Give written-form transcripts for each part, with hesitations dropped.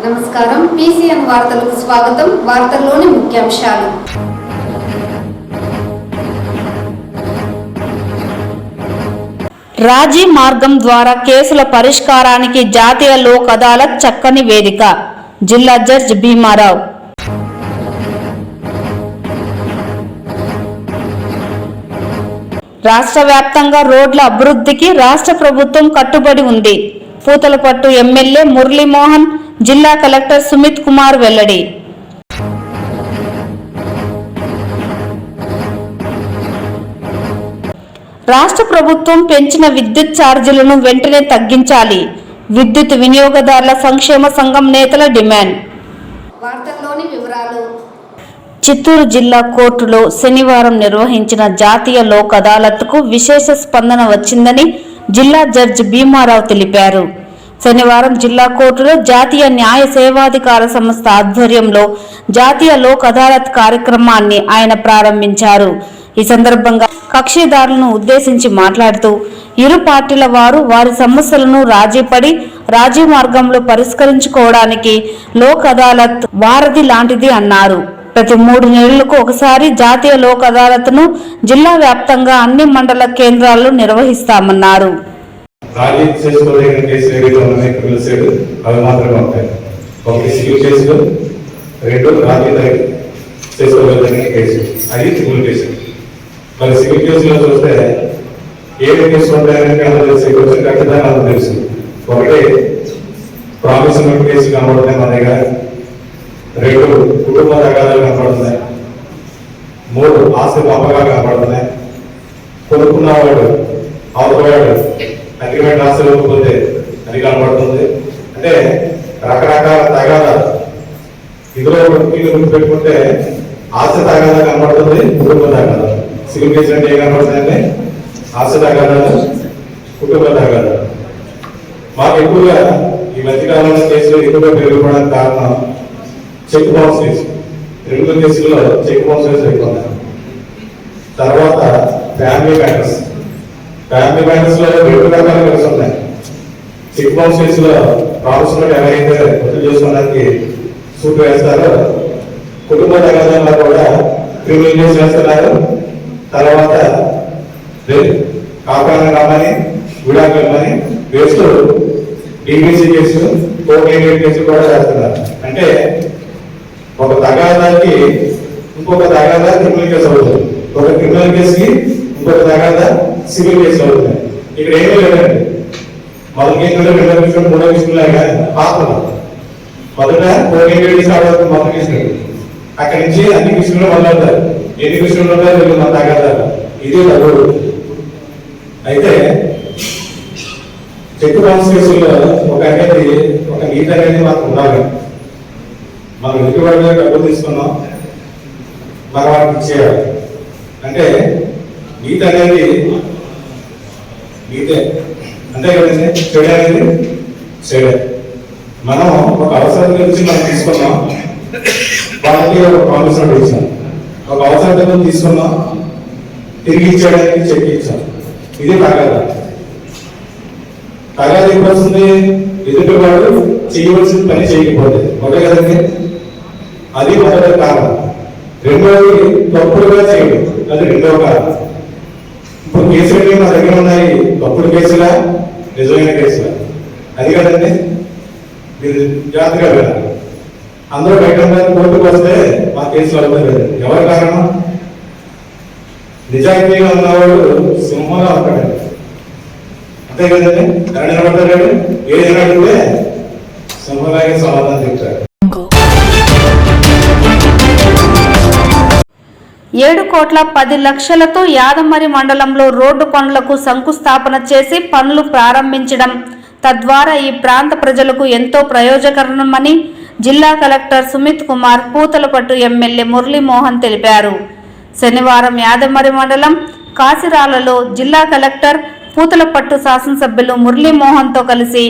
నమస్కారం పీసీఎన్ వార్తలకు స్వాగతం. వార్తల్లోని ముఖ్యాంశాలు. రాజీ మార్గం ద్వారా కేసుల పరిష్కారానికి జాతీయ లోక్ అదాలత్ చక్కని వేదిక. జిల్లా జడ్జి భీమారావు. రాష్ట్ర వ్యాప్తంగా రోడ్ల అభివృద్ధికి రాష్ట్ర ప్రభుత్వం కట్టుబడి ఉంది. పూతలపట్టు ఎమ్మెల్యే మురళీమోహన్, జిల్లా కలెక్టర్ సుమిత్ కుమార్ వెల్లడి. రాష్ట్ర ప్రభుత్వం పెంచిన విద్యుత్ ఛార్జీలను వెంటనే తగ్గించాలి. విద్యుత్ వినియోగదారుల సంక్షేమ సంఘం నేతల డిమాండ్. వార్తల్లోని వివరాలు. చిత్తూరు జిల్లా కోర్టులో శనివారం నిర్వహించిన జాతీయ లోక్ అదాలత్కు విశేష స్పందన వచ్చిందని జిల్లా జడ్జి భీమారావు తెలిపారు. శనివారం జిల్లా కోర్టులో జాతీయ న్యాయ సేవాధికార సంస్థ ఆధ్వర్యంలో జాతీయ లోక్ అదాలత్ కార్యక్రమాన్ని ఆయన ప్రారంభించారు. ఈ సందర్భంగా కక్షిదారులను ఉద్దేశించి మాట్లాడుతూ ఇరు పార్టీల వారు వారి సమస్యలను రాజీ మార్గంలో పరిష్కరించుకోవడానికి లోక్ అదాలత్ వారధి లాంటిది అన్నారు. ప్రతి 3 నెలలకు ఒకసారి జాతీయ లోక్ అదాలత్ను జిల్లా వ్యాప్తంగా అన్ని మండల కేంద్రాల్లో నిర్వహిస్తామన్నారు. మరి సివిల్ కేసులో చూస్తే ఏమి కేసులు ఉంటాయని ఖచ్చితంగా తెలుసు. ఒకటి ప్రామిసరీ కేసు కనబడుతున్నాయి మన దగ్గర, 2 కుటుంబ తగాదాలు కనబడుతున్నాయి, 3 ఆస్తి అప్పగా కనబడుతున్నాయి, కొనుక్కున్నవాడు అవతలవాడు అగ్రిమెంట్ ఆస్తులు ఇవ్వకపోతే అది కనబడుతుంది. అంటే రకరకాల తగాదాలు. ఇందులో పెట్టుకుంటే ఆస్తి తగాదా కనబడుతుంది, కుటుంబ తగాదాలు. సివిల్ కేసు అంటే ఏం కనబడుతుందంటే ఆస్తి తగాదాలు, కుటుంబ తగాదాలు. మాకు ఎక్కువగా ఈ మధ్యకాలంలో కేసులు ఎక్కువగా పెరిగిపోవడానికి కారణం చెక్ బౌన్స్ కేసు. 2 కేసుల్లో చెక్ బౌన్స్ కేసులు ఎక్కువ ఉన్నాయి. తర్వాత ఫ్యామిలీ మ్యాటర్స్ లో 2 రకాల కేసులు ఉన్నాయి. చెక్ బౌన్స్ కేసులో ప్రామిసరీ ఎవరైతే వసూలు చేసుకోవడానికి సూట్ వేస్తారో, కుటుంబ తగాదాల్లో కూడా క్రిమినల్ కేసు వేస్తున్నారు. తర్వాత కాపాలని రమ్మని విడాకులమని వేస్తూ డిబిసి కేసు, కోర్టు కేసు కూడా చేస్తున్నారు. అంటే ఒక తగాదాకి ఇంకొక తగాదా క్రిమినల్ కేసు అవుతుంది, ఒక క్రిమినల్ కేసుకి ఇంకొక తగాదా సివిల్ కేసు అవుతుంది. ఇక్కడ ఏమీ లేదండి. మొదటి కేసులో 2వ కేసులు 3వ కేసులు పాత్రలు. మొదట కోర్టు మొదటి కేసులు, అక్కడి నుంచి అన్ని కేసులు మొదలవుతారు. ఎన్ని కేసులు ఉంటారు మన తగాదాలు. ఇది తగ్గుడు. అయితే చెక్ బౌన్స్ కేసుల్లో ఒక నీతి అనేది మాకు ఉండాలి. మనం ఎదుటివాడి మీద డబ్బులు తీసుకున్నాం, మన వాడికి ఇచ్చేయాలి. అంటే నీతి అనేది నీతే, అంతే కదండి. చెడు అనేది చెడే. మనం ఒక అవసరం గురించి మనం తీసుకున్నాం, వాళ్ళకి ఒక ప్రామిసరీ ఇచ్చాం. ఒక అవసరం తీసుకున్నాం, తిరిగి ఇచ్చేయడానికి చెక్ ఇచ్చాం. ఇది తగాదా. తగాదా ఎప్పుడు వస్తుంది? ఎదుటివాడు చేయవలసిన పని చేయకపోతే. ఒకటే కదండి, అది మొదటి కారణం. రెండవది తప్పుడుగా చేయడం, అది 2వ కారణం. ఇప్పుడు కేసులు మా దగ్గర ఉన్నాయి, తప్పుడు కేసులా నిజమైన కేసులా? అది కదండి. మీరు జాగ్రత్తగా వెళ్ళాలి. అందరూ బయట కోర్టుకు వస్తే మా కేసులు అవుతుంది. ఎవరి కారణం? నిజాయితీగా ఉన్నవాడు సింహంగా ఉంటాడు, అంతే కదండి. కరెంట్ నిలబడతాడు, ఏదైనా అడిగితే సింహంలాగే సమాధానం చెప్తాడు. 7,10,00,000తో యాదమరి మండలంలో రోడ్డు పనులకు శంకుస్థాపన చేసి పనులు ప్రారంభించడం, తద్వారా ఈ ప్రాంత ప్రజలకు ఎంతో ప్రయోజనకరమని జిల్లా కలెక్టర్ సుమిత్ కుమార్, పూతలపట్టు ఎమ్మెల్యే మురళీమోహన్ తెలిపారు. శనివారం యాదమరి మండలం కాసిరాలలో జిల్లా కలెక్టర్, పూతలపట్టు శాసనసభ్యులు మురళీమోహన్తో కలిసి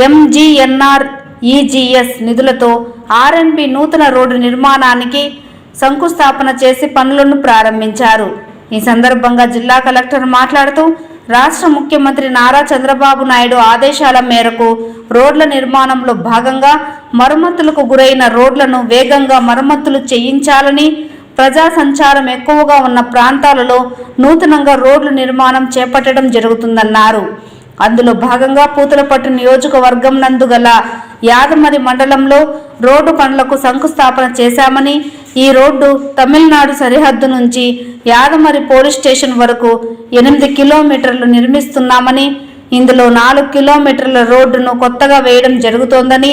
ఎంజీఎన్ఆర్ఈజీఎస్ నిధులతో ఆర్ఎన్బి నూతన రోడ్డు నిర్మాణానికి శంకుస్థాపన చేసి పనులను ప్రారంభించారు. ఈ సందర్భంగా జిల్లా కలెక్టర్ మాట్లాడుతూ రాష్ట్ర ముఖ్యమంత్రి నారా చంద్రబాబు నాయుడు ఆదేశాల మేరకు రోడ్ల నిర్మాణంలో భాగంగా మరమ్మతులకు గురైన రోడ్లను వేగంగా మరమ్మతులు చేయించాలని, ప్రజా సంచారం ఎక్కువగా ఉన్న ప్రాంతాలలో నూతనంగా రోడ్ల నిర్మాణం చేపట్టడం జరుగుతుందన్నారు. అందులో భాగంగా పూతలపట్టు నియోజకవర్గం నందు గల యాదమరి మండలంలో రోడ్డు పనులకు శంకుస్థాపన చేశామని, ఈ రోడ్డు తమిళనాడు సరిహద్దు నుంచి యాదమరి పోలీస్ స్టేషన్ వరకు 8 కిలోమీటర్లు నిర్మిస్తున్నామని, ఇందులో 4 కిలోమీటర్ల రోడ్డును కొత్తగా వేయడం జరుగుతోందని,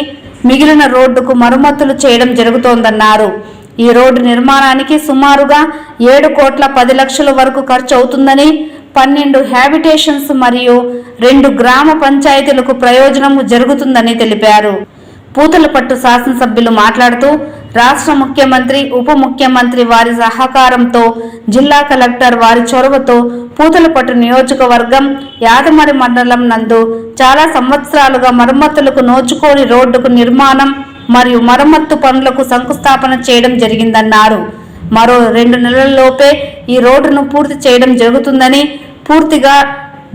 మిగిలిన రోడ్డుకు మరమ్మతులు చేయడం జరుగుతోందన్నారు. ఈ రోడ్డు నిర్మాణానికి సుమారుగా 7,10,00,000 వరకు ఖర్చు అవుతుందని, 12 హ్యాబిటేషన్స్ మరియు 2 గ్రామ పంచాయతీలకు ప్రయోజనం జరుగుతుందని తెలిపారు. పూతలపట్టు శాసనసభ్యులు మాట్లాడుతూ రాష్ట్ర ముఖ్యమంత్రి, ఉప ముఖ్యమంత్రి వారి సహకారంతో, జిల్లా కలెక్టర్ వారి చొరవతో పూతలపట్టు నియోజకవర్గం యాదమరి మండలం నందు చాలా సంవత్సరాలుగా మరమ్మతులకు నోచుకోని రోడ్డుకు నిర్మాణం మరియు మరమ్మత్తు పనులకు శంకుస్థాపన చేయడం జరిగిందన్నారు. మరో 2 నెలల్లోపే ఈ రోడ్డును పూర్తి చేయడం జరుగుతుందని, పూర్తిగా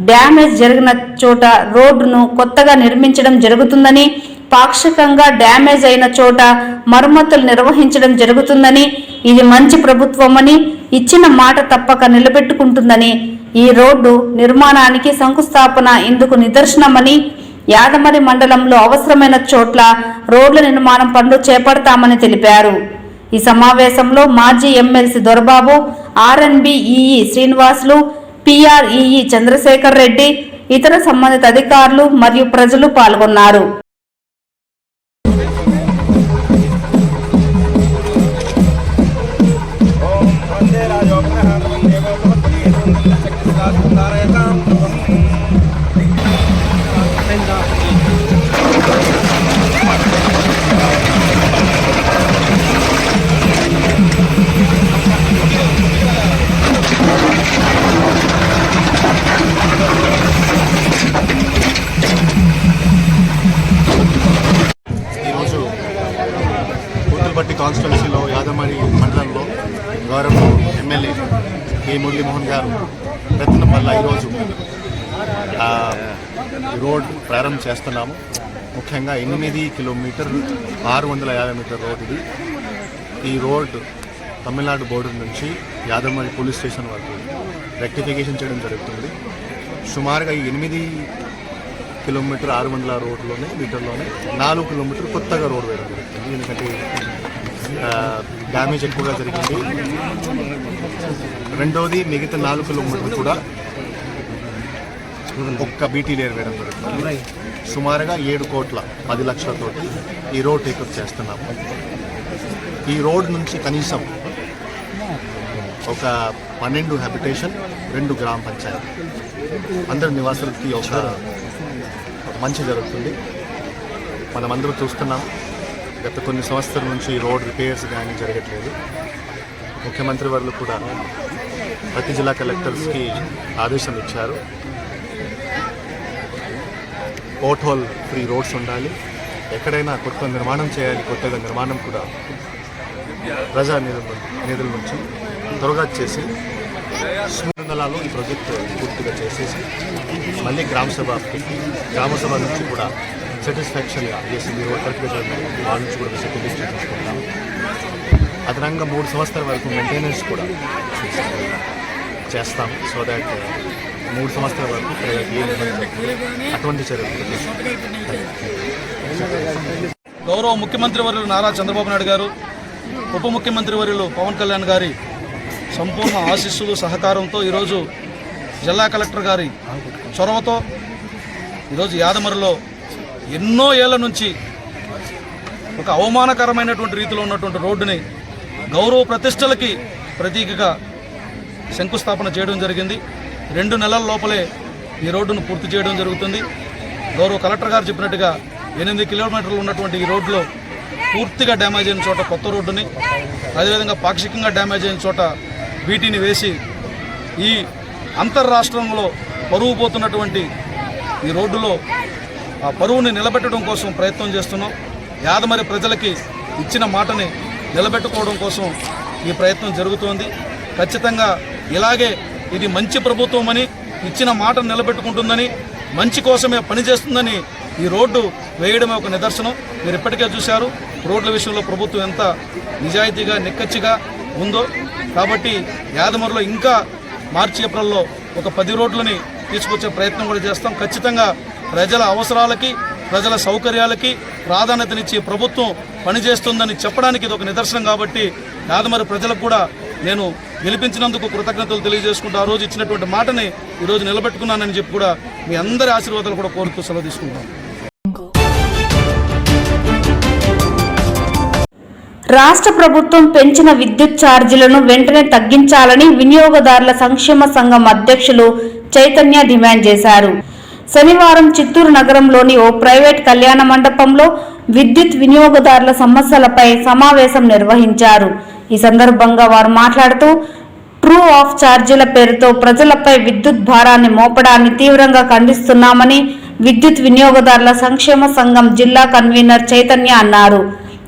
డ్యామేజ్ జరిగిన చోట రోడ్డును కొత్తగా నిర్మించడం జరుగుతుందని, పాక్షికంగా డ్యామేజ్ అయిన చోట మరమ్మతులు నిర్వహించడం జరుగుతుందని, ఇది మంచి ప్రభుత్వమని, ఇచ్చిన మాట తప్పక నిలబెట్టుకుంటుందని, ఈ రోడ్డు నిర్మాణానికి శంకుస్థాపన ఇందుకు నిదర్శనమని, యాదమరి మండలంలో అవసరమైన చోట్ల రోడ్ల నిర్మాణం పనులు చేపడతామని తెలిపారు. ఈ సమావేశంలో మాజీ MLC Dorababu, R N B EE Srinivasulu, PR EE Chandrasekhar Reddy, ఇతర సంబంధిత అధికారులు మరియు ప్రజలు పాల్గొన్నారు. పూతలపట్టు కాన్స్టిట్యున్సీలో యాదమరి మండలంలో గౌరవ ఎమ్మెల్యే కె మురళీమోహన్ గారు ప్రయత్నం వల్ల ఈరోజు రోడ్ ప్రారంభం చేస్తున్నాము. ముఖ్యంగా 8 కిలోమీటర్లు 650 మీటర్ రోడ్ ఇది. ఈ రోడ్ తమిళనాడు బోర్డర్ నుంచి యాదమరి పోలీస్ స్టేషన్ వరకు రెక్టిఫికేషన్ చేయడం జరుగుతుంది. సుమారుగా ఈ 8 కిలోమీటర్ 600 రోడ్లోనే మీటర్లోనే 4 కిలోమీటర్ కొత్తగా రోడ్ వేయడం జరుగుతుంది. ఎందుకంటే డ్యామేజ్ ఎక్కువగా జరిగింది. రెండవది మిగతా 4 కిలోమీటర్లు కూడా ఒక్క బీటీ లేయర్ వేయడం జరుగుతుంది. సుమారుగా 7,10,00,000 ఈ రోడ్ టేకప్ చేస్తున్నాము. ఈ రోడ్ నుంచి కనీసం ఒక 12 హ్యాబిటేషన్, 2 గ్రామ పంచాయతీ అందరి నివాసులకి ఒక మంచి జరుగుతుంది. మనమందరూ చూస్తున్నాం, గత కొన్ని సంవత్సరాల నుంచి రోడ్ రిపేర్స్ కానీ జరగట్లేదు. ముఖ్యమంత్రి వారు కూడా ప్రతి జిల్లా కలెక్టర్స్కి ఆదేశం ఇచ్చారు. పోర్ట్ హోల్ ఫ్రీ రోడ్స్ ఉండాలి, ఎక్కడైనా కొత్త నిర్మాణం చేయాలి. కొత్తగా నిర్మాణం కూడా ప్రజా నిధుల నుంచి త్వరగా చేసి స్మృందలాలో ఈ ప్రాజెక్ట్ పూర్తిగా చేసేసి మళ్ళీ గ్రామసభ నుంచి కూడా సాటిస్ఫాక్షన్గా చేసింది. కరెక్ట్గా వాళ్ళ నుంచి కూడా సర్టిఫికేషన్ తీసుకుంటాం. అదనంగా 3 సంవత్సరాల వరకు మెయింటెనెన్స్ కూడా చేస్తాం. సో దాట్ 3 సంవత్సరాల వరకు అటువంటి చర్యలు. గౌరవ ముఖ్యమంత్రి వర్యులు నారా చంద్రబాబు నాయుడు గారు, ఉప ముఖ్యమంత్రి వర్యులు పవన్ కళ్యాణ్ గారి సంపూర్ణ ఆశీస్సులు సహకారంతో ఈరోజు జిల్లా కలెక్టర్ గారి చొరవతో ఈరోజు యాదమరిలో ఎన్నో ఏళ్ల నుంచి ఒక అవమానకరమైనటువంటి రీతిలో ఉన్నటువంటి రోడ్డుని గౌరవ ప్రతిష్టలకి ప్రతీకగా శంకుస్థాపన చేయడం జరిగింది. 2 నెలల లోపలే ఈ రోడ్డును పూర్తి చేయడం జరుగుతుంది. గౌరవ కలెక్టర్ గారు చెప్పినట్టుగా 8 కిలోమీటర్లు ఉన్నటువంటి ఈ రోడ్లో పూర్తిగా డ్యామేజ్ అయిన చోట కొత్త రోడ్డుని, అదేవిధంగా పాక్షికంగా డ్యామేజ్ అయిన చోట వీటిని వేసి ఈ అంతర్రాష్ట్రంలో పరువు పోతున్నటువంటి ఈ రోడ్డులో ఆ పరువుని నిలబెట్టడం కోసం ప్రయత్నం చేస్తున్నాం. యాదమరి ప్రజలకి ఇచ్చిన మాటని నిలబెట్టుకోవడం కోసం ఈ ప్రయత్నం జరుగుతోంది. ఖచ్చితంగా ఇలాగే ఇది మంచి ప్రభుత్వం అని ఇచ్చిన మాటను నిలబెట్టుకుంటుందని, మంచి కోసమే పనిచేస్తుందని ఈ రోడ్డు వేయడమే ఒక నిదర్శనం. మీరు ఇప్పటికే చూశారు రోడ్ల విషయంలో ప్రభుత్వం ఎంత నిజాయితీగా నిక్కచ్చిగా ఉందో. కాబట్టి యాదమరిలో ఇంకా మార్చి ఏప్రిల్లో ఒక 10 రోడ్లని తీసుకొచ్చే ప్రయత్నం కూడా చేస్తాం. ఖచ్చితంగా ప్రజల అవసరాలకి, ప్రజల సౌకర్యాలకి ప్రాధాన్యతనిచ్చి ప్రభుత్వం పనిచేస్తుందని చెప్పడానికి ఇది ఒక నిదర్శనం. కాబట్టి యాదమరి ప్రజలకు కూడా నేను గెలిపించినందుకు కృతజ్ఞతలు తెలియజేసుకుంటూ ఆ రోజు ఇచ్చినటువంటి మాటని ఈరోజు నిలబెట్టుకున్నానని చెప్పి కూడా మీ అందరి ఆశీర్వాదాలు కూడా కోరుతూ సెలవు తీసుకుంటాను. రాష్ట్ర ప్రభుత్వం పెంచిన విద్యుత్ ఛార్జీలను వెంటనే తగ్గించాలని వినియోగదారుల సంక్షేమ సంఘం అధ్యక్షులు చైతన్య డిమాండ్ చేశారు. శనివారం చిత్తూరు నగరంలోని ఓ ప్రైవేట్ కళ్యాణ మండపంలో విద్యుత్ వినియోగదారుల సమస్యలపై సమావేశం నిర్వహించారు. ఈ సందర్భంగా వారు మాట్లాడుతూ ట్రూ ఆఫ్ ఛార్జీల పేరుతో ప్రజలపై విద్యుత్ భారాన్ని మోపడాన్ని తీవ్రంగా ఖండిస్తున్నామని విద్యుత్ వినియోగదారుల సంక్షేమ సంఘం జిల్లా కన్వీనర్ చైతన్య అన్నారు.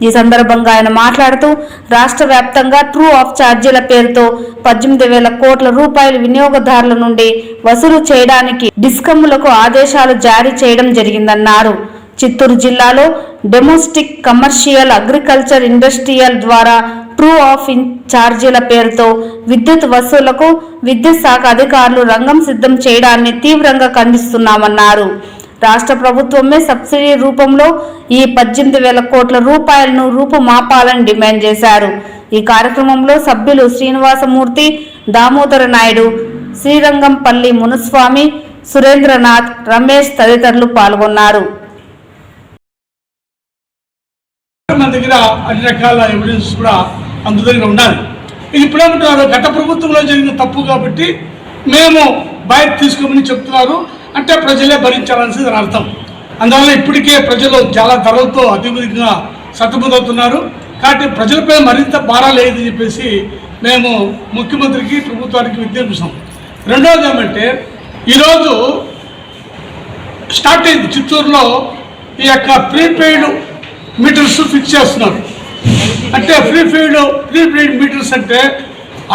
ఈ సందర్భంగా ఆయన మాట్లాడుతూ రాష్ట్ర వ్యాప్తంగా ట్రూ ఆఫ్ ఛార్జీల పేరుతో 18,000 కోట్ల రూపాయలు వినియోగదారుల నుండి వసూలు చేయడానికి డిస్కమ్లకు ఆదేశాలు జారీ చేయడం జరిగిందన్నారు. చిత్తూరు జిల్లాలో డొమెస్టిక్, కమర్షియల్, అగ్రికల్చర్, ఇండస్ట్రియల్ ద్వారా ట్రూ ఆఫ్ ఛార్జీల పేరుతో విద్యుత్ వసూలకు విద్యుత్ శాఖ అధికారులు రంగం సిద్ధం చేయడాన్ని తీవ్రంగా ఖండిస్తున్నామన్నారు. రాష్ట్ర ప్రభుత్వమే సబ్సిడీ రూపంలో ఈ 18,000 కోట్ల రూపాయలను రూపుమాపాలని డిమాండ్ చేశారు. ఈ కార్యక్రమంలో సభ్యులు శ్రీనివాసమూర్తి, దామోదర నాయుడు, శ్రీరంగంపల్లి మునుస్వామి, సురేంద్రనాథ్, రమేష్ తదితరులు పాల్గొన్నారు. మన దగ్గర అన్ని రకాల ఎవిడెన్స్ కూడా అందు దగ్గర ఉండాలి. ఇది ఇప్పుడేమంటారు, గత ప్రభుత్వంలో జరిగిన తప్పు కాబట్టి మేము బయట తీసుకోమని చెప్తున్నారు అంటే ప్రజలే భరించాలని దాని అర్థం. అందువల్ల ఇప్పటికే ప్రజలు చాలా ధరలతో అధికంగా సతమతవుతున్నారు. కాబట్టి ప్రజలపై మరింత భారాలు ఏది చెప్పేసి మేము ముఖ్యమంత్రికి, ప్రభుత్వానికి విజ్ఞప్తిస్తాం. రెండవది ఏమంటే, ఈరోజు స్టార్ట్ అయింది చిత్తూరులో ఈ యొక్క ప్రీపెయిడ్ మీటర్స్ ఫిక్స్ చేస్తున్నారు. అంటే ప్రీపెయిడ్ మీటర్స్ అంటే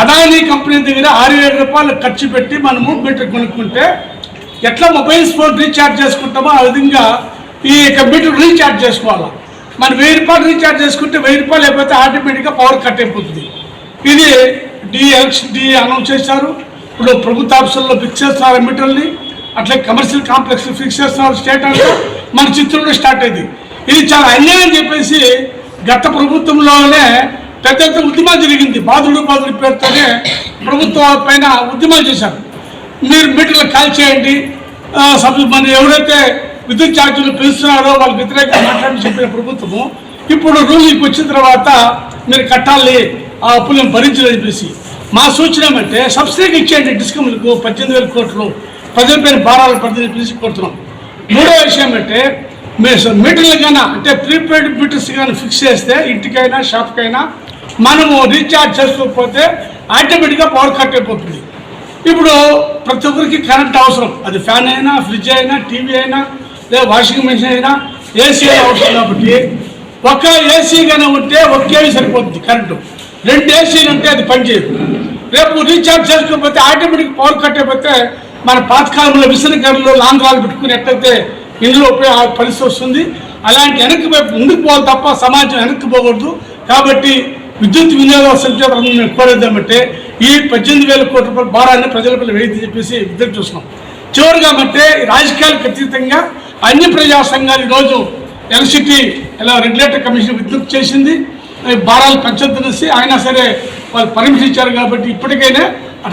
అదానీ కంపెనీ దగ్గర 6,000 రూపాయలు ఖర్చు పెట్టి మనము మీటర్ కొనుక్కుంటే ఎట్లా మొబైల్ ఫోన్ రీఛార్జ్ చేసుకుంటామో ఆ విధంగా ఈ యొక్క మీటర్ రీఛార్జ్ చేసుకోవాలి. మనం 1,000 రూపాయలు రీఛార్జ్ చేసుకుంటే 1,000 రూపాయలు అయిపోతే ఆటోమేటిక్గా పవర్ కట్ అయిపోతుంది. ఇది డి అనౌన్స్ చేశారు. ఇప్పుడు ప్రభుత్వ ఆఫీసుల్లో ఫిక్స్ చేస్తున్నారు మీటర్ని, అట్లా కమర్షియల్ కాంప్లెక్స్ ఫిక్స్ చేస్తున్నారు. స్టేట్ అంతా మన చిత్తూరులో స్టార్ట్ అయింది. ఇది చాలా అన్యాయం చెప్పేసి గత ప్రభుత్వంలోనే పెద్ద పెద్ద ఉద్యమాలు జరిగింది. బాధుడు పేరుతోనే ప్రభుత్వం పైన ఉద్యమాలు చేశారు. మీరు మీటర్లు కాల్ చేయండి, మన ఎవరైతే విద్యుత్ ఛార్జీలు పెంచుతున్నారో వాళ్ళకి వ్యతిరేకంగా మాట్లాడి చెప్పిన ప్రభుత్వము ఇప్పుడు రూలింగ్కి వచ్చిన తర్వాత మీరు కట్టాలి, ఆ అప్పులను భరించాలని చెప్పేసి మా సూచన ఏమంటే సబ్సిడీకి ఇచ్చేయండి డిస్కమ్లకు 18,000 కోట్లు ప్రజలపైన భారాలు పడుతుంది చెప్పేసి కోరుతున్నాం. మూడో విషయం అంటే మీటర్లు కన్నా అంటే ప్రీపెయిడ్ మీటర్స్ కానీ ఫిక్స్ చేస్తే ఇంటికైనా షాప్కైనా మనము రీఛార్జ్ చేసుకోకపోతే ఆటోమేటిక్గా పవర్ కట్ అయిపోతుంది. ఇప్పుడు ప్రతి ఒక్కరికి కరెంట్ అవసరం. అది ఫ్యాన్ అయినా, ఫ్రిడ్జ్ అయినా, టీవీ అయినా, లేదా వాషింగ్ మెషిన్ అయినా, ఏసీ అయినా అవసరం. కాబట్టి ఒక ఏసీ కానీ ఉంటే ఒకే సరిపోతుంది కరెంటు. 2 ఏసీలు ఉంటే అది పనిచేయదు. రేపు రీఛార్జ్ చేసుకోకపోతే ఆటోమేటిక్ పవర్ కట్ అయిపోతే మన పాతకాలంలో విసనకర్రలు లాంధ్రాలు పెట్టుకుని ఎట్లయితే ఇందులో పరిస్థితి వస్తుంది. అలాంటి వెనక్కి ముందుకు పోవాలి తప్ప సమాజం వెనక్కి పోకూడదు. కాబట్టి విద్యుత్ వినియోగ సంక్షేమం కోరేద్దామంటే ఈ 18,000 కోట్ల రూపాయల భారాన్ని ప్రజలపై వేయని చెప్పేసి విజ్ఞప్తి చూస్తున్నాం. చివరిగా అంటే రాజకీయాలకు అతీతంగా అన్ని ప్రజా సంఘాలు ఈరోజు ఎలక్ట్రిసిటీ రెగ్యులేటర్ కమిషన్ విజ్ఞప్తి చేసింది. భారాలు పెంచొద్దనేసి అయినా సరే వాళ్ళు పర్మిషన్ ఇచ్చారు. కాబట్టి ఇప్పటికైనా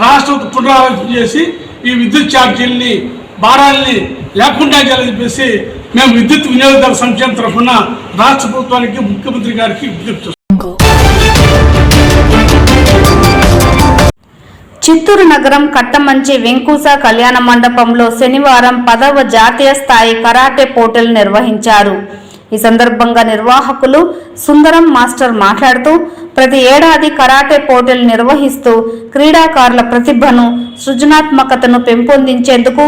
రాష్ట్ర పునరాలోచన చేసి ఈ విద్యుత్ ఛార్జీలని, భారాల్ని లేకుండా చేయాలని చెప్పేసి మేము విద్యుత్ వినియోగదారుల సంక్షేమం తరఫున రాష్ట్ర ప్రభుత్వానికి, ముఖ్యమంత్రి గారికి విజ్ఞప్తి చేస్తున్నాం. చిత్తూరు నగరం కట్టమంచి వెంకూస కళ్యాణ మండపంలో శనివారం 10వ జాతీయ స్థాయి కరాటే పోటీలు నిర్వహించారు. ఈ సందర్భంగా నిర్వాహకులు సుందరం మాస్టర్ మాట్లాడుతూ ప్రతి ఏడాది కరాటే పోటీలు నిర్వహిస్తూ క్రీడాకారుల ప్రతిభను, సృజనాత్మకతను పెంపొందించేందుకు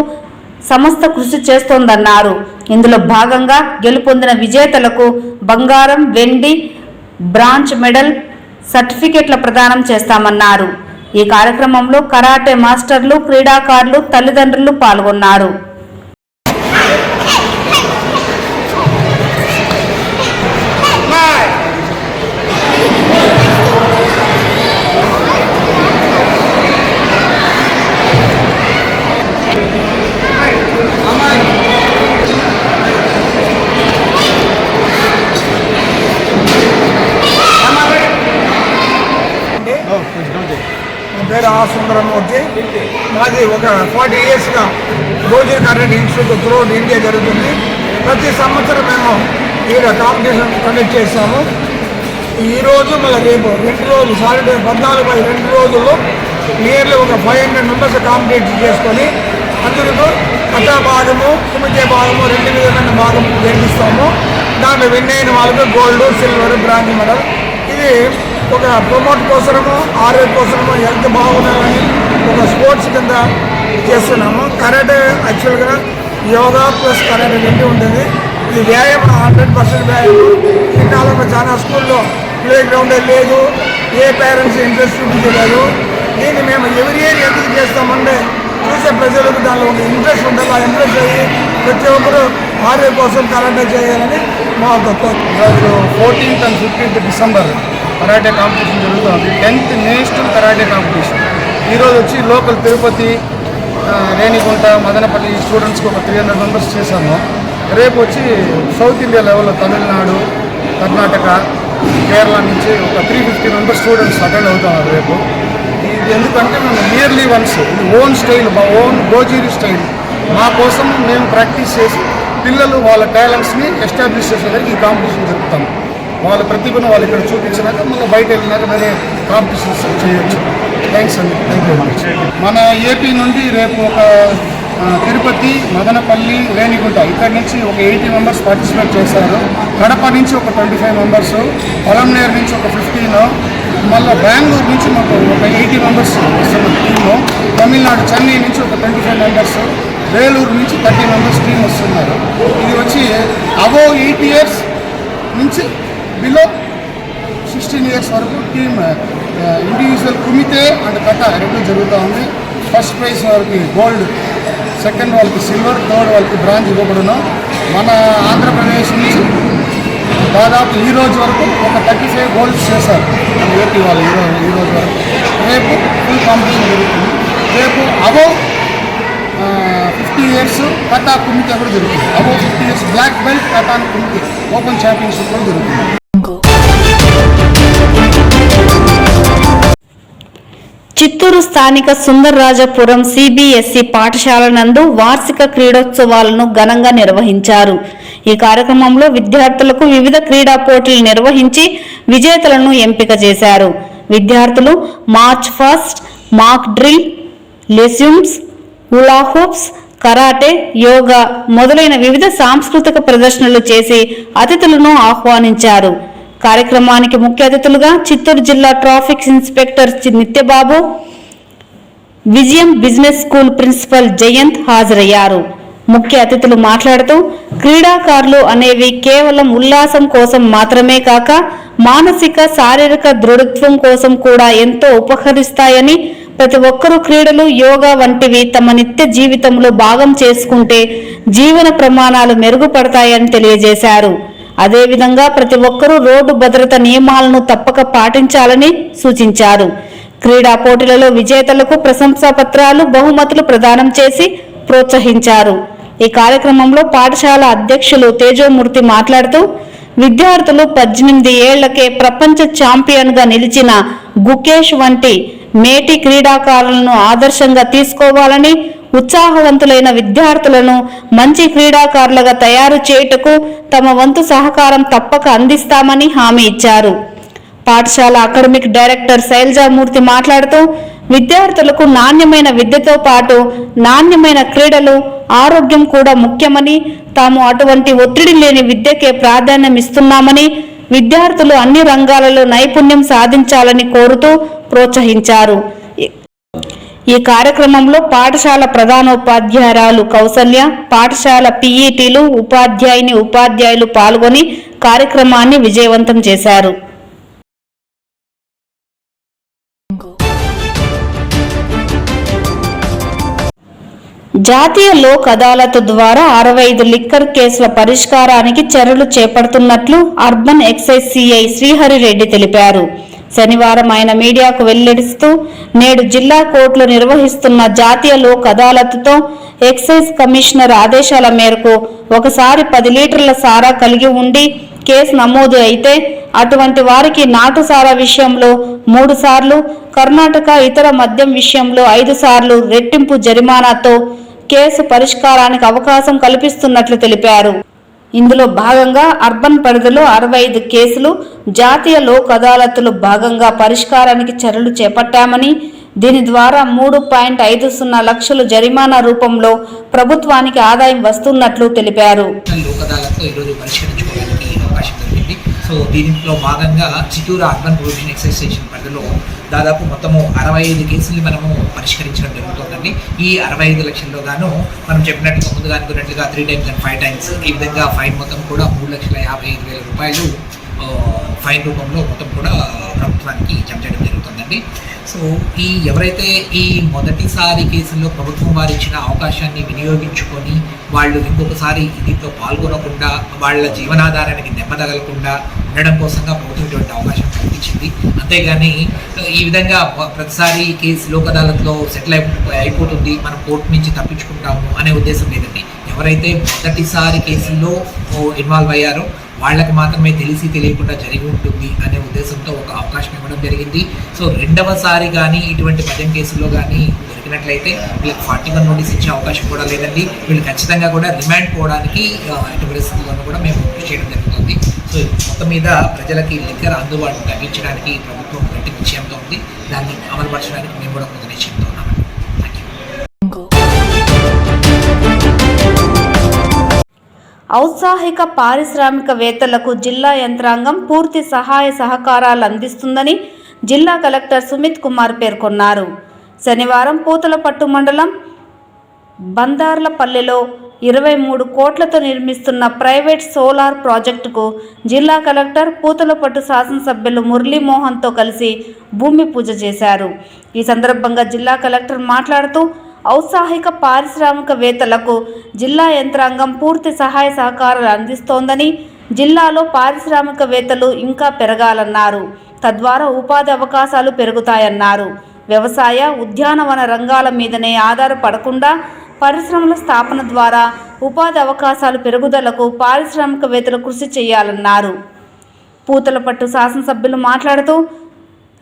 సంస్థ కృషి చేస్తోందన్నారు. ఇందులో భాగంగా గెలుపొందిన విజేతలకు బంగారం, వెండి, బ్రాంజ్ మెడల్, సర్టిఫికెట్ల ప్రదానం చేస్తామన్నారు. ఈ కార్యక్రమంలో కరాటే మాస్టర్లు, క్రీడాకారులు, తల్లిదండ్రులు పాల్గొన్నారు. నా పేరు సుందరమూర్తి. మాది ఒక 40 ఇయర్స్గా రోజు కరెంట్ ఇన్స్టిట్యూట్ త్రూఅవుట్ ఇండియా జరుగుతుంది. ప్రతి సంవత్సరం మేము ఇక్కడ కాంపిటీషన్ కండక్ట్ చేస్తాము. ఈరోజు మళ్ళీ రేపు 2 రోజులు సాటర్డే 14/2 రోజుల్లో నియర్లీ ఒక 500 మెంబర్స్ కాంపిటీట్ చేసుకొని అందరితో కథా భాగము, కుమితే భాగము 2 విధమైన భాగం గెలిపిస్తాము. దాంట్లో విన్ అయిన వాళ్ళకి గోల్డ్, సిల్వర్, బ్రాంజ్ మెడల్. ఇది ఒక ప్రమోట్ కోసము, ఆరోగ్య కోసము, హెల్త్ బాగుండాలని ఒక స్పోర్ట్స్ కింద చేస్తున్నాము. కరాటే యాక్చువల్గా యోగా ప్లస్ కరాటే రెండు ఉంటుంది. ఇది వ్యాయామం 100% వ్యాయామం. ఈ కాలంలో చాలా స్కూల్లో ప్లే గ్రౌండే లేదు, ఏ పేరెంట్స్ ఇంట్రెస్ట్ చూపించలేదు. దీన్ని మేము ఎవరి ఇయర్ ఎందుకు చేస్తామంటే చూసే ప్రజలకు దానిలో ఒక ఇంట్రెస్ట్ ఉంటుంది. ఆ ఇంట్రెస్ట్ అయ్యి ప్రతి ఒక్కరు ఆరోగ్య కోసం కరాటే చేయాలని మా ఒక 14th and 15th December karate competition జరుగుతుంది. 10th national karate competition. ఈరోజు వచ్చి లోకల్ తిరుపతి, రేణిగుంట, మదనపల్లి స్టూడెంట్స్కి ఒక 300 మెంబర్స్ చేశాము. రేపు వచ్చి సౌత్ ఇండియా లెవెల్లో తమిళనాడు, కర్ణాటక, కేరళ నుంచి ఒక 350 మెంబర్స్ స్టూడెంట్స్ అటెండ్ అవుతున్నారు రేపు. ఇది ఎందుకంటే మేము ఇయర్లీ వన్స్ ఇది ఓన్ స్టైల్, మా ఓన్ గోజీరి స్టైల్ మా కోసం మేము ప్రాక్టీస్ చేసి పిల్లలు వాళ్ళ టాలెంట్స్ని ఎస్టాబ్లిష్ చేసేదానికి ఈ కాంపిటీషన్ జరుపుతాము. వాళ్ళ ప్రతిభను వాళ్ళు ఇక్కడ చూపించినాక మళ్ళీ బయట వెళ్ళినాక వేరే కాంపిటీషన్స్ చేయొచ్చు. థ్యాంక్స్ అండి. Thank you very much. మన ఏపీ నుండి రేపు ఒక తిరుపతి, మదనపల్లి, రేణిగుంట ఇక్కడి నుంచి ఒక 80 మెంబర్స్ పార్టిసిపేట్ చేశారు. కడప నుంచి ఒక 25 మెంబర్స్, పొలంనేరు నుంచి ఒక 15, మళ్ళీ బెంగళూరు నుంచి మాకు ఒక 80 మెంబర్స్ వస్తున్న టీము, తమిళనాడు చెన్నై నుంచి ఒక 25 మెంబర్స్, వేలూరు నుంచి 30 మెంబర్స్ టీం వస్తున్నారు. ఇది వచ్చి అబోవ్ 8 ఇయర్స్ నుంచి బిలో 16 ఇయర్స్ వరకు టీమ్ ఇండివిజువల్ కుమితే అండ్ కథ రెండు జరుగుతూ ఉంది. ఫస్ట్ ప్రైజ్ వాళ్ళకి గోల్డ్, సెకండ్ వాళ్ళకి సిల్వర్, థర్డ్ వాళ్ళకి బ్రాంజ్ ఇవ్వబడును. మన ఆంధ్రప్రదేశ్ నుంచి దాదాపు ఈ రోజు వరకు ఒక 35 గోల్డ్స్ చేశారు మన ఏపీ వాళ్ళు ఈ రోజు వరకు. రేపు ఫుల్ కాంపిటీషన్ జరుగుతుంది. రేపు అబోవ్ 50 ఇయర్స్ కథా కుమితే కూడా జరుగుతుంది. అబోవ్ 50 ఇయర్స్ బ్లాక్ బెల్ట్ కథా కుమితే ఓపెన్ ఛాంపియన్షిప్ కూడా జరుగుతుంది. చిత్తూరు స్థానిక సుందరరాజపురం సిబిఎస్ఈ పాఠశాల నందు వార్షిక క్రీడోత్సవాలను ఘనంగా నిర్వహించారు. ఈ కార్యక్రమంలో విద్యార్థులకు వివిధ క్రీడా పోటీలు నిర్వహించి విజేతలను ఎంపిక చేశారు. విద్యార్థులు March fast, mock drill, లెస్యూమ్స్, హులా hoops, karate, yoga మొదలైన వివిధ సాంస్కృతిక ప్రదర్శనలు చేసి అతిథులను ఆహ్వానించారు. కార్యక్రమానికి ముఖ్య అతిథులుగా చిత్తూరు జిల్లా ట్రాఫిక్ ఇన్స్పెక్టర్ నిత్యబాబు, విజయం బిజినెస్ స్కూల్ ప్రిన్సిపల్ జయంత్ హాజరయ్యారు. ముఖ్య అతిథులు మాట్లాడుతూ క్రీడాకారులు అనేవి కేవలం ఉల్లాసం కోసం మాత్రమే కాక మానసిక, శారీరక దృఢత్వం కోసం కూడా ఎంతో ఉపకరిస్తాయని, ప్రతి ఒక్కరూ క్రీడలు, యోగా వంటివి తమ నిత్య జీవితంలో భాగం చేసుకుంటే జీవన ప్రమాణాలు మెరుగుపడతాయని తెలియజేశారు. అదేవిధంగా ప్రతి ఒక్కరూ రోడ్డు భద్రత నియమాలను తప్పక పాటించాలని సూచించారు. క్రీడా పోటీలలో విజేతలకు ప్రశంసా పత్రాలు, బహుమతులు ప్రదానం చేసి ప్రోత్సహించారు. ఈ కార్యక్రమంలో పాఠశాల అధ్యక్షులు తేజోమూర్తి మాట్లాడుతూ విద్యార్థులు 18 ఏళ్లకే ప్రపంచ ఛాంపియన్ గా నిలిచిన గుకేష్ వంటి మేటి క్రీడాకారులను ఆదర్శంగా తీసుకోవాలని, ఉత్సాహవంతులైన విద్యార్థులను మంచి క్రీడాకారులుగా తయారు చేయుటకు తమ వంతు సహకారం తప్పక అందిస్తామని హామీ ఇచ్చారు. పాఠశాల అకాడమిక్ డైరెక్టర్ శైలజామూర్తి మాట్లాడుతూ విద్యార్థులకు నాణ్యమైన విద్యతో పాటు నాణ్యమైన క్రీడలు, ఆరోగ్యం కూడా ముఖ్యమని, తాము అటువంటి ఒత్తిడి లేని విద్యకే ప్రాధాన్యం ఇస్తున్నామని, విద్యార్థులు అన్ని రంగాలలో నైపుణ్యం సాధించాలని కోరుతూ ప్రోత్సహించారు. ఈ కార్యక్రమంలో పాఠశాల ప్రధానోపాధ్యాయురాలు కౌసల్య, పాఠశాల పీఈటీలు, ఉపాధ్యాయులు పాల్గొని కార్యక్రమాన్ని విజయవంతం చేశారు. జాతీయ లోక్ అదాలత్ ద్వారా 65 లిక్కర్ కేసుల పరిష్కారానికి చర్యలు చేపడుతున్నట్లు అర్బన్ ఎక్సైజ్ సిఐ శ్రీహరిరెడ్డి తెలిపారు. శనివారం ఆయన మీడియాకు వెల్లడిస్తూ నేడు జిల్లా కోర్టులో నిర్వహిస్తున్న జాతీయ లోక్ అదాలత్తో ఎక్సైజ్ కమిషనర్ ఆదేశాల మేరకు ఒకసారి 10 లీటర్ల సారా కలిగి ఉండి కేసు నమోదు అయితే అటువంటి వారికి నాటు సారా విషయంలో 3 సార్లు, కర్ణాటక ఇతర మద్యం విషయంలో 5 సార్లు రెట్టింపు జరిమానాతో కేసు పరిష్కారానికి అవకాశం కల్పిస్తున్నట్లు తెలిపారు. ఇందులో భాగంగా అర్బన్ పరిధిలో 65 కేసులు జాతీయ లోక్ అదాలత్లో భాగంగా పరిష్కారానికి చర్యలు చేపట్టామని, దీని ద్వారా 3.50 లక్షలు జరిమానా రూపంలో ప్రభుత్వానికి ఆదాయం వస్తున్నట్లు తెలిపారు. లోక్ అదాలత్లో ఈరోజు పరిష్కరించుకోవడానికి అవకాశం దొరికింది. సో దీంట్లో భాగంగా Chittoor urban provision excise station పరిధిలో దాదాపు మొత్తము 65 కేసుల్ని మనము పరిష్కరించడం జరుగుతుందండి. ఈ 65 లక్షల్లో గాను మనం చెప్పినట్టుగా ముందుగా అనుకున్నట్లుగా 3 times and 5 times ఈ విధంగా ఫైన్ మొత్తం కూడా 3,55,000 రూపాయలు ఫైన్ రూపంలో మొత్తం కూడా ప్రభుత్వానికి జమ చేయడం జరుగుతుందండి. సో ఎవరైతే ఈ మొదటిసారి కేసుల్లో ప్రభుత్వం వారు ఇచ్చిన అవకాశాన్ని వినియోగించుకొని వాళ్ళు ఇంకొకసారి దీంట్లో పాల్గొనకుండా వాళ్ళ జీవనాధారానికి దెబ్బ తగలకుండా ఉండడం కోసంగా ప్రభుత్వం ఇటువంటి అవకాశం కల్పించింది. అంతేగాని ఈ విధంగా ప్రతిసారి కేసు లోక్ అదాలత్లో సెటిల్ అయిపోతుంది, మనం కోర్టు నుంచి తప్పించుకుంటాము అనే ఉద్దేశం లేదండి. ఎవరైతే మొదటిసారి కేసుల్లో ఇన్వాల్వ్ అయ్యారో వాళ్ళకి మాత్రమే తెలిసి తెలియకుండా జరిగి ఉంటుంది అనే ఉద్దేశంతో ఒక అవకాశం ఇవ్వడం జరిగింది. సో రెండవసారి కానీ ఇటువంటి మద్యం కేసుల్లో కానీ దొరికినట్లయితే వీళ్ళకి 41 నోటీస్ ఇచ్చే అవకాశం కూడా లేదండి. వీళ్ళు ఖచ్చితంగా కూడా రిమాండ్ పోవడానికి ఎటు పరిస్థితుల్లో కూడా మేము కృషి చేయడం జరుగుతుంది. సో మొత్తం మీద ప్రజలకి లిక్కర్ అందుబాటు తగ్గించడానికి ప్రభుత్వం గట్టి నిశ్చయంతో ఉంది. దాన్ని అమలుపరచడానికి మేము కూడా కొంత నిశ్చయంతో ఉన్నామండి. ఔత్సాహిక పారిశ్రామికవేత్తలకు జిల్లా యంత్రాంగం పూర్తి సహాయ సహకారాలు అందిస్తుందని జిల్లా కలెక్టర్ సుమిత్ కుమార్ పేర్కొన్నారు. శనివారం పూతలపట్టు మండలం బందార్లపల్లెలో 23 కోట్లతో నిర్మిస్తున్న ప్రైవేట్ సోలార్ ప్రాజెక్టుకు జిల్లా కలెక్టర్ పూతలపట్టు శాసనసభ్యులు మురళీమోహన్తో కలిసి భూమి పూజ చేశారు. ఈ సందర్భంగా జిల్లా కలెక్టర్ మాట్లాడుతూ ఔత్సాహిక పారిశ్రామికవేత్తలకు జిల్లా యంత్రాంగం పూర్తి సహాయ సహకారాలు అందిస్తోందని, జిల్లాలో పారిశ్రామికవేత్తలు ఇంకా పెరగాలన్నారు. తద్వారా ఉపాధి అవకాశాలు పెరుగుతాయన్నారు. వ్యవసాయ, ఉద్యానవన రంగాల మీదనే ఆధారపడకుండా పరిశ్రమల స్థాపన ద్వారా ఉపాధి అవకాశాలు పెరుగుదలకు పారిశ్రామికవేత్తలు కృషి చేయాలన్నారు. పూతలపట్టు శాసనసభ్యులు మాట్లాడుతూ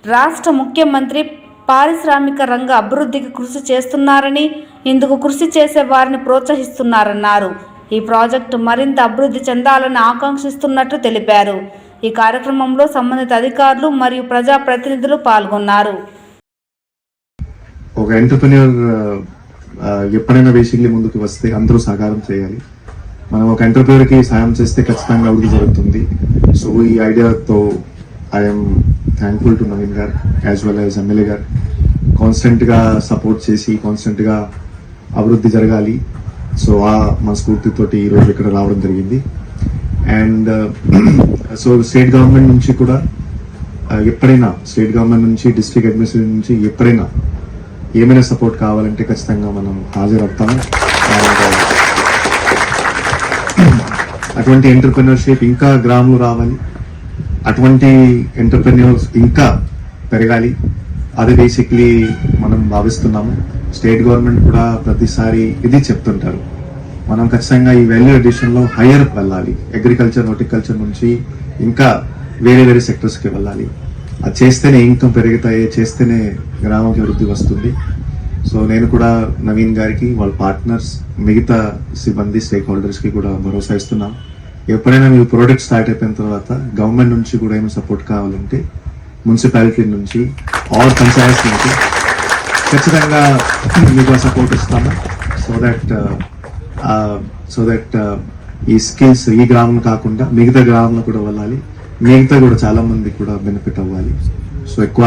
రాష్ట్ర ముఖ్యమంత్రి పారిశ్రామిక రంగ అభివృద్ధికి కృషి చేస్తున్నారని, ఇందుకు కృషి చేసే వారిని ప్రోత్సహిస్తున్నారన్నారు. ఈ ప్రాజెక్టు మరింత అభివృద్ధి చెందాలని ఆకాంక్షిస్తున్నట్లు తెలిపారు. ఈ కార్యక్రమంలో సంబంధిత అధికారులు మరియు ప్రజాప్రతినిధులు పాల్గొన్నారు. ఒక ఎంటర్‌ప్రెన్యూర్ ఎప్పుడైనా బేసిక్లీ ముందుకు వస్తే అందరూ సహకారం చేయాలి. మనం ఒక ఎంటర్‌ప్రెన్యూర్‌కి సాయం చేస్తే ఖచ్చితంగా అభివృద్ధి జరుగుతుంది. సో ఈ ఐడియాతో ఐఎమ్ థ్యాంక్ఫుల్ టు నవీన్ గారు యాజ్ వెల్ యాజ్ ఎమ్మెల్యే గారు కాన్స్టెంట్గా సపోర్ట్ చేసి కాన్స్టెంట్గా అభివృద్ధి జరగాలి. సో ఆ మన స్ఫూర్తితోటి ఈరోజు ఇక్కడ రావడం జరిగింది. అండ్ సో స్టేట్ గవర్నమెంట్ నుంచి కూడా ఎప్పుడైనా స్టేట్ గవర్నమెంట్ నుంచి డిస్ట్రిక్ట్ అడ్మినిస్ట్రేషన్ నుంచి ఎప్పుడైనా ఏమైనా సపోర్ట్ కావాలంటే ఖచ్చితంగా మనం హాజరవుతాము. అటువంటి ఎంటర్‌ప్రెన్యూర్‌షిప్ ఇంకా గ్రామంలో రావాలి, అటువంటి ఎంటర్‌ప్రెన్యూర్స్ ఇంకా పెరగాలి. అది బేసిక్లీ మనం భావిస్తున్నాము. స్టేట్ గవర్నమెంట్ కూడా ప్రతిసారి ఇది చెప్తుంటారు, మనం ఖచ్చితంగా ఈ వాల్యూ అడిషన్లో హైయర్ వెళ్ళాలి. అగ్రికల్చర్, హార్టికల్చర్ నుంచి ఇంకా వేరే వేరే సెక్టర్స్కి వెళ్ళాలి. అది చేస్తేనే ఇన్కమ్ పెరుగుతాయి, చేస్తేనే గ్రామంకి అభివృద్ధి వస్తుంది. సో నేను కూడా నవీన్ గారికి, వాళ్ళ పార్ట్నర్స్, మిగతా సిబ్బంది, స్టేక్ హోల్డర్స్కి కూడా భరోసా ఇస్తున్నాం. ఎప్పుడైనా మీరు ప్రోడక్ట్ స్టార్ట్ అయిపోయిన తర్వాత గవర్నమెంట్ నుంచి కూడా ఏమైనా సపోర్ట్ కావాలంటే మున్సిపాలిటీ నుంచి ఆర్ పంచాయత్ నుంచి ఖచ్చితంగా మీకు సపోర్ట్ ఇస్తాము. సో దట్ ఈ స్కిల్స్ ఈ గ్రామం కాకుండా మిగతా గ్రామంలో కూడా వెళ్ళాలి, మిగతా కూడా చాలా మంది కూడా బెనిఫిట్ అవ్వాలి. సో ఎక్కువ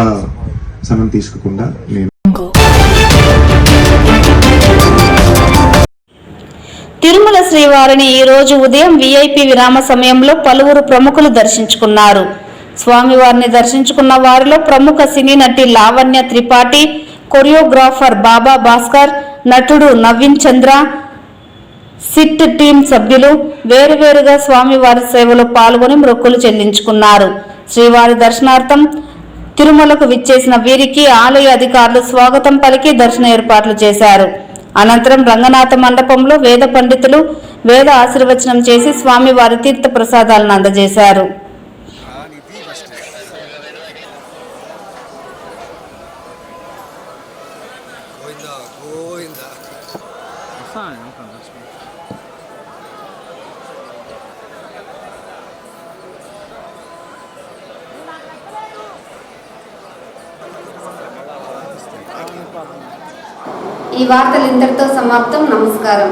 సమయం తీసుకోకుండా నేను తిరుమల శ్రీవారిని ఈ రోజు ఉదయం విఐపి విరామ సమయంలో పలువురు ప్రముఖులు దర్శించుకున్నారు. స్వామివారిని దర్శించుకున్న వారిలో ప్రముఖ సినీ నటి లావణ్య త్రిపాఠి, కొరియోగ్రాఫర్ బాబా భాస్కర్, నటుడు నవీన్ చంద్ర, సిట్ టీం సభ్యులు వేరువేరుగా స్వామివారి సేవలో పాల్గొని మొక్కులు చెల్లించుకున్నారు. శ్రీవారి దర్శనార్థం తిరుమలకు విచ్చేసిన వీరికి ఆలయ అధికారులు స్వాగతం పలికి దర్శన ఏర్పాట్లు చేశారు. అనంతరం రంగనాథ మండపంలో వేద పండితులు వేద ఆశీర్వచనం చేసి స్వామివారి తీర్థ ప్రసాదాలను అందజేశారు. ఈ వార్తలు ఇంతటితో సమాప్తం. నమస్కారం.